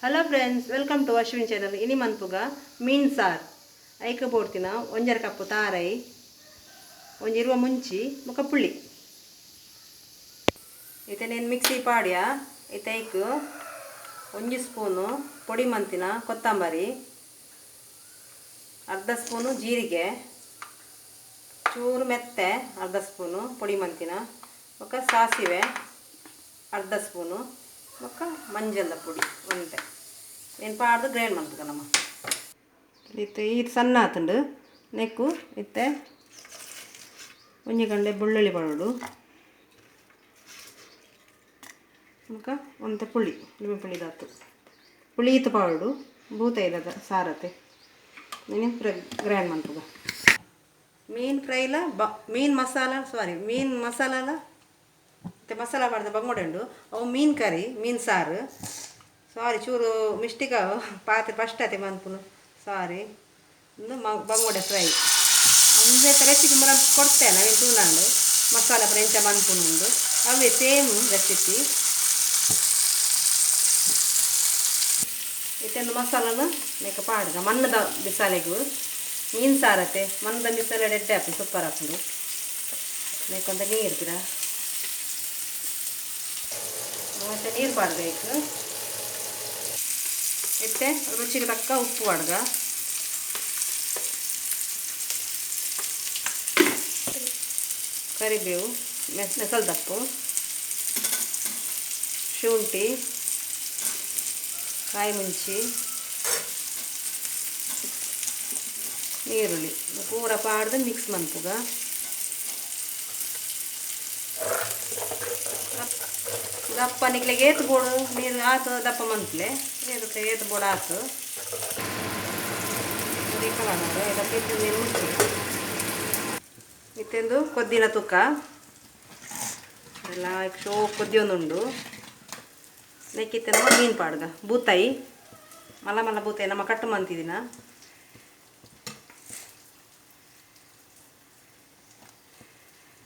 Hello friends, welcome to Ashwin channel. ಇನಿ ಮನ್ಪುಗ ಮೀನ್ sir ಐಕ ಬೋಡ್ತಿನ ಒಂಜರ ಕಪ್ಪು ತಾರೈ ಒಂಜಿರುವ ಮುಂಚಿ ಮುಖ ಪುಳ್ಳಿ ಇತ್ತೆ నేను ಮಿಕ್ಸಿ ಪಾಡ್ಯ ಇತ್ತೈಕ್ ಒಂಜಿ ಸ್ಪೂನು ಪೊಡಿ ಮಂತಿನ ಕೊತ್ತಂಬರಿ, ಅರ್ಧ ಸ್ಪೂನು ಜೀರಿಗೆ, ಚೂರು ಮೆತ್ತೆ ಅರ್ಧ ಸ್ಪೂನು ಪೊಡಿ ಮಂತಿನ ಒಕ್ಕ ಸಾಸಿವೆ ಅರ್ಧ ಸ್ಪೂನು ಒಕ್ಕ ಮಂಜಲ್ಲ ಪುಡಿ ಒಂತೆ ಏನು ಪಾಡ್ದು ಗ್ರೈಂಡ್ ಮಾಡ್ತಕ್ಕ ನಮ್ಮ ಇತ್ತೆ ಇದು ಸಣ್ಣ ಆತುಂಡು ನೆಕ್ಕು ಇತ್ತೆ ಒಂಜಿ ಗಂಟೆ ಬೆಳ್ಳುಳ್ಳಿ ಪೌಡು ಮುಖ ಒಂತೆ ಪುಳಿ ನಿಂಬೆ ಪುಳಿದಾತು ಪುಳಿ ಇತ್ತು ಪೌಡು ಬೂತ ಇಲ್ಲದ ಸಾರತೆ ನೀನು ಗ್ರೈಂಡ್ ಮಾಡ್ತದ ಮೀನು ಫ್ರೈಲ ಮೀನು ಮಸಾಲ ಮತ್ತು ಮಸಾಲ ಮಾಡಿದ ಬಂಗೋಡೆ ಅವು ಮೀನು ಕರಿ ಮೀನು ಸಾರು ಸಾರಿ ಚೂರು ಮಿಸ್ಟೇಕ್ ಪಾತ್ರೆ ಫಸ್ಟ್ ಅತೆ ಮನ್ಪುನು ಸಾರಿ ಒಂದು ಬಂಗೋಡೆ ಫ್ರೈ ಅಂದರೆ ರೆಸಿಪಿ ಮರ ಕೊಡ್ತೇನೆ ನಾವೇನು ತೂನಾಂಡು ಮಸಾಲ ಫ್ರೆಂಚ ಮನ್ಪುನುಂಡು ಅವೇ ಸೇಮ್ ರೆಸಿಪಿ ಇತ್ತೊಂದು ಮಸಾಲನ ನೆಕ್ಕ ಪಾಡ್ಗ ಮಣ್ಣದ ಬಿಸಾಲೆಗೂ ಮೀನು ಸಾರತ್ತೆ ಮಣ್ಣದ ಬಿಸಾಲೆ ರೆಡ್ಡೆ ಹಾಕಿ ಸೂಪರ್ ಹಾಕೊಂಡು ನೆಕ್ಕೊಂತ ನೀರು ಗಿರ ಮತ್ತು ನೀರು ಪಾಡ್ಬೇಕು ಇತ್ತೆ ರುಚಿಗೆ ತಕ್ಕ ಉಪ್ಪು ಪಾಡ್ಗ ಕರಿಬೇವು ಮೆಸಲ್ ದಪ್ಪು ಶುಂಠಿ ಕಾಯಿ ಮುಂಚಿ ಈರುಳ್ಳಿ ಪೂರ ಪಾಡ್ದು ಮಿಕ್ಸ್ ಮನ್ಪುಗ ದಪ್ಪ ನಿಕ್ಲೆಗೆ ಏತು ಬೋಡು ನೀರು ಆತು ದಪ್ಪ ಮನ್ಪ್ಲೆ ಏದಕ್ಕೆ ಏತು ಬೋಡು ಆತು ಇದಕ್ಕೆ ನೀರು ಮುಚ್ಚಿ ಇತ್ತೆಂದು ಕೊದ್ದಿನ ತುಕ್ಕ ಎಲ್ಲ ಶೋ ಕೊದ್ದಿಯೊಂದುಂಡು ನೆಕ್ಕಿತ್ತೇನೋ ಮೀನು ಪಾಡ್ಗ ಬೂತಾಯಿ ಮಲ್ಲ ಬೂತಾಯಿ ನಮ್ಮ ಕಟ್ಟು ಮಂತಿದಿನ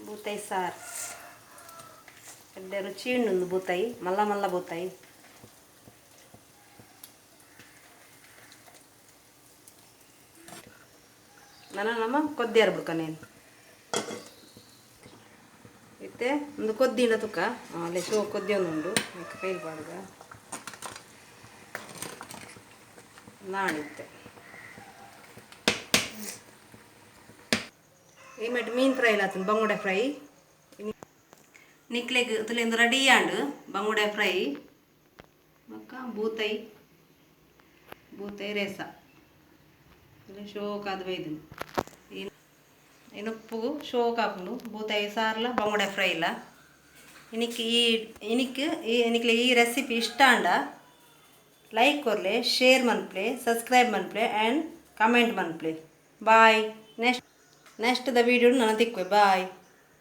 ಬೂತಾಯಿ ಸಾರು ಎಡ್ಡೆ ರುಚಿ ಉಂಡು ಬೂತಾಯಿ ಮಲ್ಲ ಬೂತಾಯಿ ನಮ್ಮ ಕೊದ್ದಿಯಾರು ಬಿಡ್ಕನೇನು ಇತ್ತೆ ಒಂದು ಕೊದ್ದಿನ ತುಕ್ಕ ಅಲ್ಲೇ ಶೋ ಕೊದ್ದಿ ಒಂದುಂಡು ಕೈಲಿ ಪಾಡ್ಗ ನಾಣಿತ್ತೆ ಈ ಮೆಟ್ಟು ಮೀನು ಫ್ರೈ ಆತನು ಬಂಗುಡೆ ಫ್ರೈ ನಿಕ್ಲೆಗ್ ತುಲೆಂದು ರೆಡಿ ಆಂಡು ಬಂಗುಡೆ ಫ್ರೈ ಮಕ್ಕ ಬೂತಾಯಿ ರೇಸ ಶೋಕಾದ ಬೈದು ಉಪ್ಪು ಶೋಕ್ ಹಾಕೊಂಡು ಬೂತಾಯಿ ಸಾರ್ಲ ಬಂಗುಡೆ ಫ್ರೈ ಇಲ್ಲ ಇನಿಕ್ಲೆ ಈ ರೆಸಿಪಿ ಇಷ್ಟ ಅಂಡ ಲೈಕ್ ಕೊರ್ಲೆ ಶೇರ್ ಮನ್ಪ್ಲೆ ಸಬ್ಸ್ಕ್ರೈಬ್ ಮನ್ಪ್ಲೆ ಆ್ಯಂಡ್ ಕಮೆಂಟ್ ಮನ್ಪ್ಲೆ ಬಾಯ್ ನೆಕ್ಸ್ಟ್ ದ ವಿಡಿಯೋ ನಾನು ತಿಕ್ವೆ ಬಾಯ್.